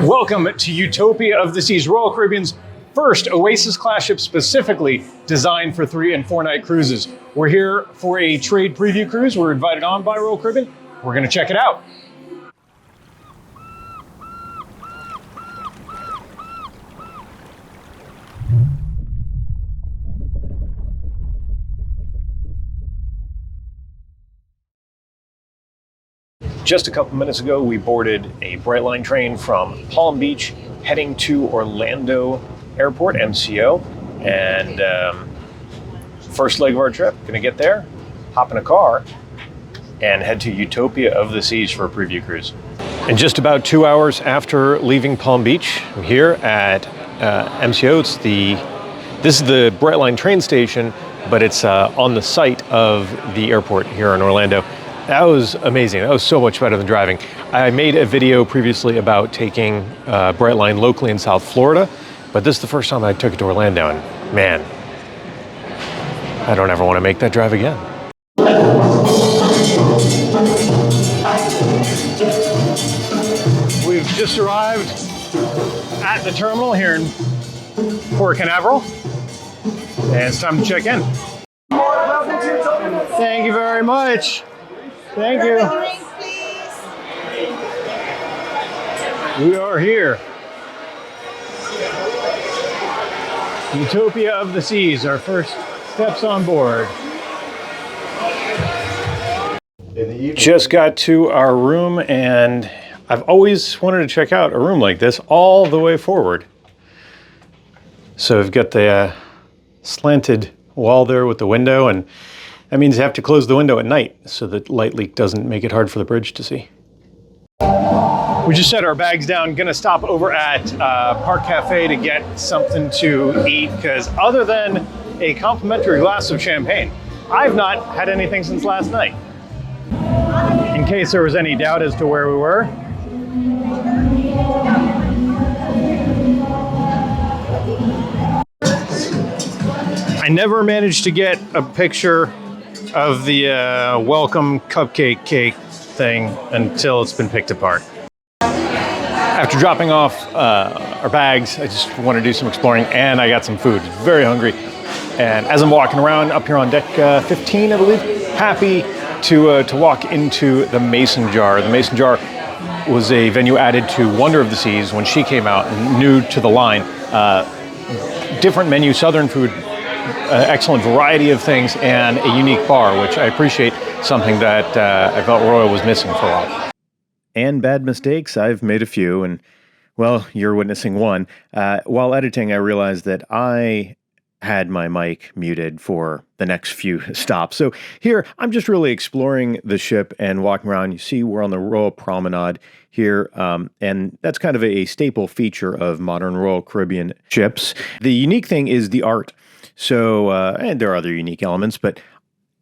Welcome to Utopia of the Seas, Royal Caribbean's first Oasis-class ship specifically designed for 3- and 4-night cruises. We're here for a trade preview cruise. We're invited on by Royal Caribbean. We're going to check it out. Just a couple minutes ago, we boarded a Brightline train from Palm Beach heading to Orlando Airport, MCO. And first leg of our trip, gonna get there, hop in a car, and head to Utopia of the Seas for a preview cruise. And just about 2 hours after leaving Palm Beach, I'm here at MCO. This is the Brightline train station, but it's on the site of the airport here in Orlando. That was amazing. That was so much better than driving. I made a video previously about taking Brightline locally in South Florida, but this is the first time I took it to Orlando, and man, I don't ever want to make that drive again. We've just arrived at the terminal here in Port Canaveral, and it's time to check in. Thank you very much. Thank you. We are here. Utopia of the Seas, our first steps on board. Just got to our room, and I've always wanted to check out a room like this all the way forward. So we've got the slanted wall there with the window, and that means you have to close the window at night so that light leak doesn't make it hard for the bridge to see. We just set our bags down, gonna stop over at Park Cafe to get something to eat, because other than a complimentary glass of champagne, I've not had anything since last night. In case there was any doubt as to where we were. I never managed to get a picture of the welcome cupcake cake thing until it's been picked apart. After dropping off our bags, I just want to do some exploring, and I got some food. Very hungry. And as I'm walking around up here on deck 15, I believe, happy to walk into the Mason Jar. The Mason Jar was a venue added to Wonder of the Seas when she came out, new to the line. Different menu, Southern food, excellent variety of things, and a unique bar, which I appreciate, something that I felt Royal was missing for a while. And bad mistakes, I've made a few, and well, you're witnessing one. While editing, I realized that I had my mic muted for the next few stops. So here, I'm just really exploring the ship and walking around. You see, we're on the Royal Promenade here, and that's kind of a staple feature of modern Royal Caribbean ships. The unique thing is the art. So, and there are other unique elements, but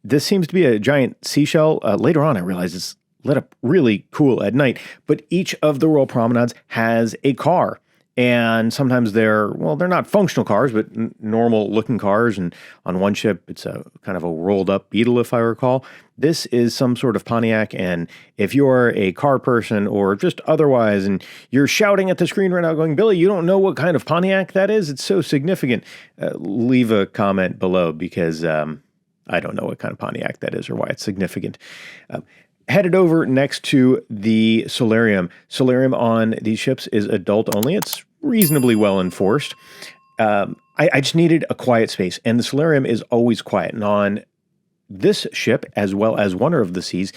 this seems to be a giant seashell. Later on, I realized it's lit up really cool at night, but each of the Royal Promenades has a car. And sometimes they're not functional cars, but normal looking cars. And on one ship, it's a kind of a rolled up Beetle, if I recall. This is some sort of Pontiac. And if you're a car person or just otherwise, and you're shouting at the screen right now going, Billy, you don't know what kind of Pontiac that is? It's so significant. Leave a comment below, because I don't know what kind of Pontiac that is or why it's significant. Headed over next to the solarium. Solarium on these ships is adult only. It's reasonably well enforced. I just needed a quiet space, and the solarium is always quiet. And on this ship, as well as Wonder of the Seas,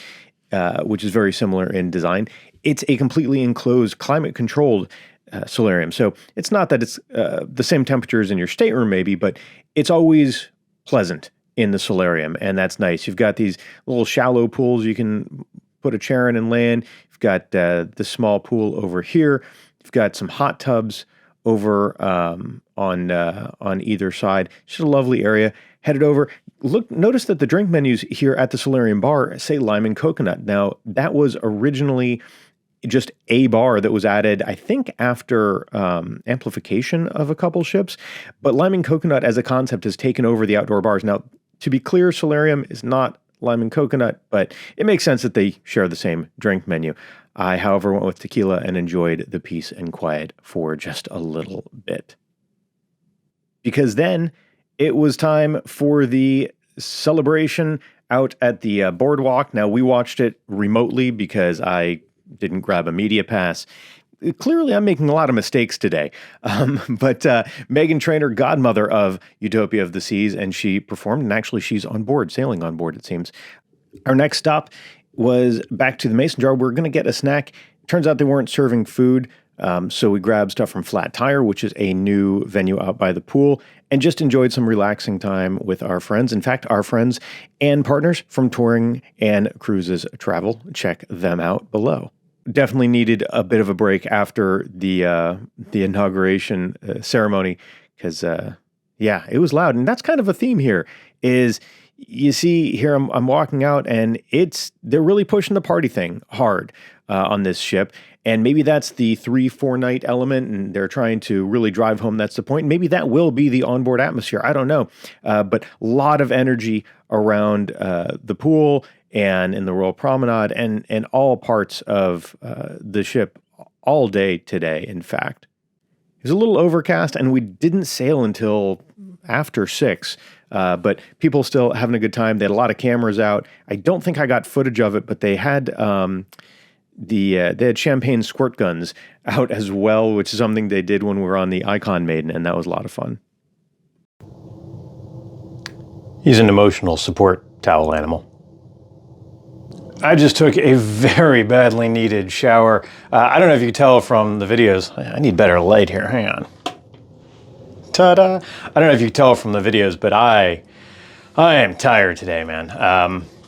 which is very similar in design, it's a completely enclosed, climate-controlled solarium. So it's not that it's the same temperature as in your stateroom maybe, but it's always pleasant in the solarium, and that's nice. You've got these little shallow pools you can put a chair in and lay in. You've got the small pool over here. You've got some hot tubs over on either side. Just a lovely area. Headed over. Notice that the drink menus here at the solarium bar say lime and coconut. Now, that was originally just a bar that was added, I think, after amplification of a couple ships. But lime and coconut as a concept has taken over the outdoor bars. Now, to be clear, solarium is not lime and coconut, but it makes sense that they share the same drink menu. I, however, went with tequila and enjoyed the peace and quiet for just a little bit. Because then it was time for the celebration out at the boardwalk. Now, we watched it remotely because I didn't grab a media pass. Clearly, I'm making a lot of mistakes today. But Megan Trainor, godmother of Utopia of the Seas, and she performed, and actually she's on board, sailing on board, it seems. Our next stop was back to the Mason Jar. We were going to get a snack. Turns out they weren't serving food, so we grabbed stuff from Flat Tire, which is a new venue out by the pool, and just enjoyed some relaxing time with our friends. In fact, our friends and partners from Touring and Cruises Travel. Check them out below. Definitely needed a bit of a break after the inauguration ceremony because, yeah, it was loud. And that's kind of a theme here is you see here I'm walking out and they're really pushing the party thing hard on this ship. And maybe that's the 3-4 night element and they're trying to really drive home that's the point. Maybe that will be the onboard atmosphere. I don't know. But a lot of energy around the pool and in the Royal Promenade and all parts of the ship all day today, in fact. It was a little overcast and we didn't sail until after 6, but people still having a good time. They had a lot of cameras out. I don't think I got footage of it, but they had they had champagne squirt guns out as well, which is something they did when we were on the Icon Maiden, and that was a lot of fun. He's an emotional support towel animal. I just took a very badly needed shower. I don't know if you can tell from the videos. I need better light here. Hang on. Ta-da! I don't know if you can tell from the videos, but I am tired today, man.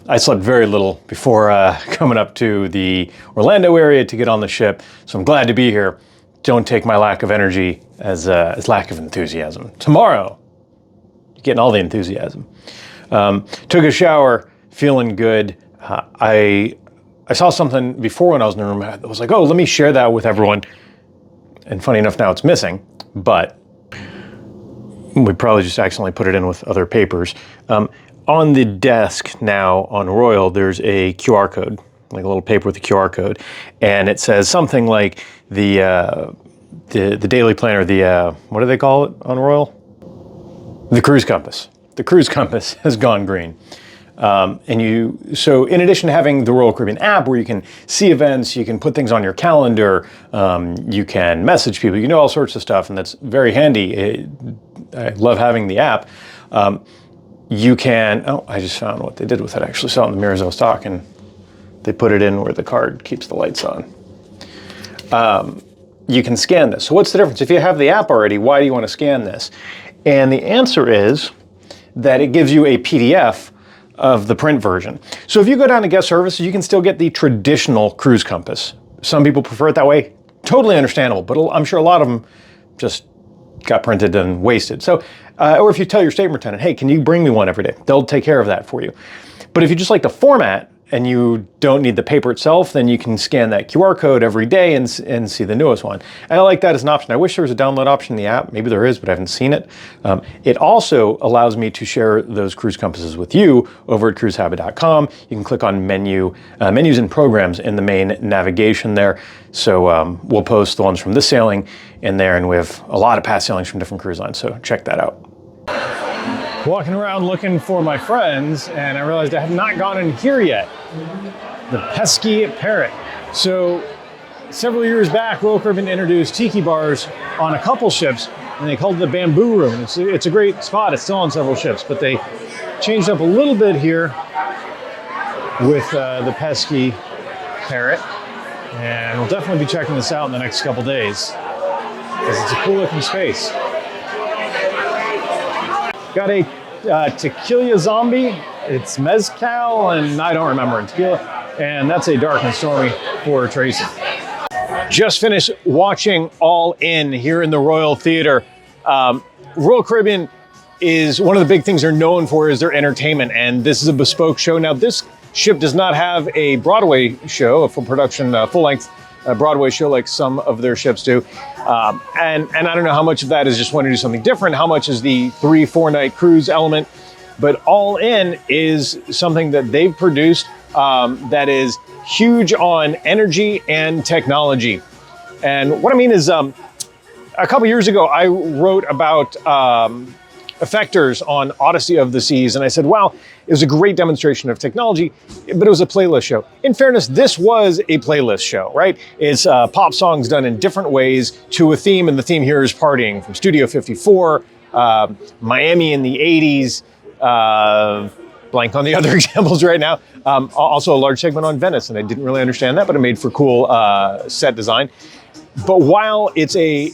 I slept very little before coming up to the Orlando area to get on the ship, so I'm glad to be here. Don't take my lack of energy as lack of enthusiasm. Tomorrow, you're getting all the enthusiasm. Took a shower, feeling good. I saw something before when I was in the room. I was like, oh, let me share that with everyone. And funny enough, now it's missing, but we probably just accidentally put it in with other papers. On the desk now on Royal, there's a QR code, like a little paper with a QR code. And it says something like the daily planner, what do they call it on Royal? The cruise compass. The cruise compass has gone green. So in addition to having the Royal Caribbean app where you can see events, you can put things on your calendar, you can message people, you can do all sorts of stuff, and that's very handy. I love having the app. You can, I just found what they did with it. I actually saw it in the mirrors I was talking. They put it in where the card keeps the lights on. You can scan this. So what's the difference? If you have the app already, why do you want to scan this? And the answer is that it gives you a PDF of the print version. So if you go down to guest services, you can still get the traditional cruise compass. Some people prefer it that way. Totally understandable, but I'm sure a lot of them just got printed and wasted. So, or if you tell your statement attendant, hey, can you bring me one every day? They'll take care of that for you. But if you just like the format and you don't need the paper itself, then you can scan that QR code every day and see the newest one. And I like that as an option. I wish there was a download option in the app. Maybe there is, but I haven't seen it. It also allows me to share those cruise compasses with you over at cruisehabit.com. You can click on menus and programs in the main navigation there. So we'll post the ones from this sailing in there, and we have a lot of past sailings from different cruise lines, so check that out. Walking around looking for my friends, and I realized I have not gone in here yet. The pesky parrot. So several years back, Royal Caribbean introduced tiki bars on a couple ships, and they called it the Bamboo Room. It's a great spot. It's still on several ships, but they changed up a little bit here with the pesky parrot. And we'll definitely be checking this out in the next couple days because it's a cool looking space. Got a tequila zombie. It's mezcal, and I don't remember in tequila. And that's a dark and stormy for Tracy. Just finished watching All In here in the Royal Theater. Royal Caribbean is one of the big things they're known for is their entertainment, and this is a bespoke show. Now, this ship does not have a Broadway show, a full production, full-length Broadway show like some of their ships do. And I don't know how much of that is just wanting to do something different, how much is the 3-4 night cruise element, but All In is something that they've produced that is huge on energy and technology. And what I mean is, a couple years ago, I wrote about Effectors on Odyssey of the Seas, and I said, wow, it was a great demonstration of technology, but it was a playlist show. In fairness, this was a playlist show, right? It's pop songs done in different ways to a theme, and the theme here is partying, from Studio 54, Miami in the 80s, blank on the other examples right now. Also a large segment on Venice, and I didn't really understand that, but it made for cool set design. But while it's a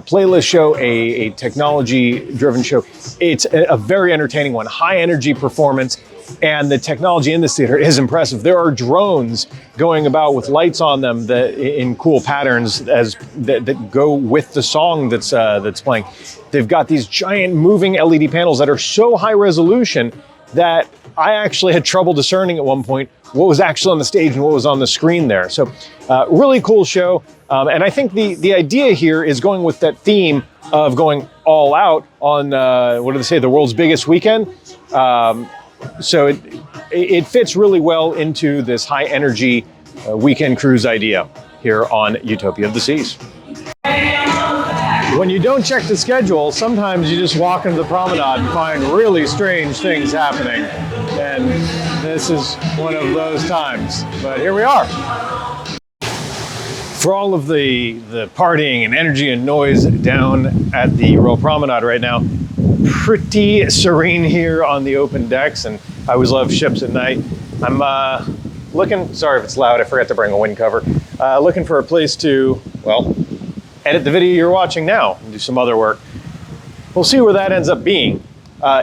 playlist show, a technology-driven show, it's a very entertaining one. High energy performance, and the technology in this theater is impressive. There are drones going about with lights on them that in cool patterns that go with the song that's playing. They've got these giant moving LED panels that are so high resolution that I actually had trouble discerning at one point what was actually on the stage and what was on the screen there. So really cool show. And I think the idea here is going with that theme of going all out on, what do they say, the world's biggest weekend. So it fits really well into this high energy weekend cruise idea here on Utopia of the Seas. When you don't check the schedule, sometimes you just walk into the promenade and find really strange things happening. And this is one of those times. But here we are. For all of the partying and energy and noise down at the Royal Promenade right now, pretty serene here on the open decks, and I always love ships at night. I'm looking, sorry if it's loud, I forgot to bring a wind cover, looking for a place to, well, edit the video you're watching now and do some other work. We'll see where that ends up being.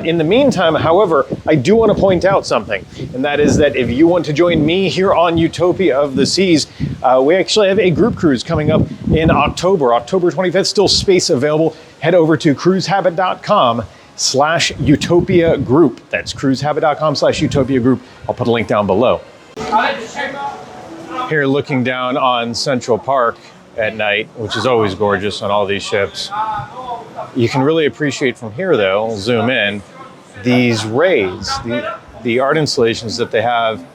In the meantime, however, I do want to point out something, and that is that if you want to join me here on Utopia of the Seas, we actually have a group cruise coming up in October 25th, still space available. Head over to cruisehabit.com/Utopia group. That's cruisehabit.com/Utopia group. I'll put a link down below. Here looking down on Central Park at night, which is always gorgeous on all these ships. You can really appreciate from here, though, I'll zoom in, these rays, the art installations that they have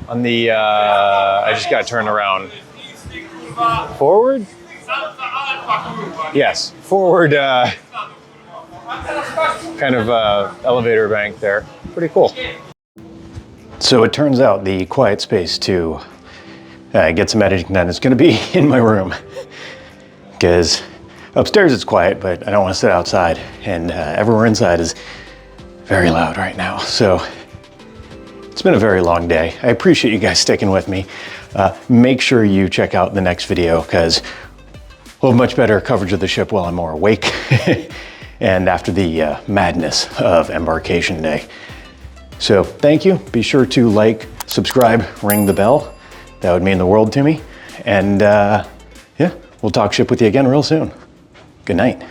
on the, I just got turned around. Forward? Yes, forward kind of elevator bank there. Pretty cool. So it turns out the quiet space to get some editing done is going to be in my room, because upstairs it's quiet, but I don't want to sit outside, and everywhere inside is very loud right now. So it's been a very long day. I appreciate you guys sticking with me. Make sure you check out the next video, because we'll have much better coverage of the ship while I'm more awake and after the madness of embarkation day. So thank you. Be sure to like, subscribe, ring the bell. That would mean the world to me. And yeah, we'll talk ship with you again real soon. Good night.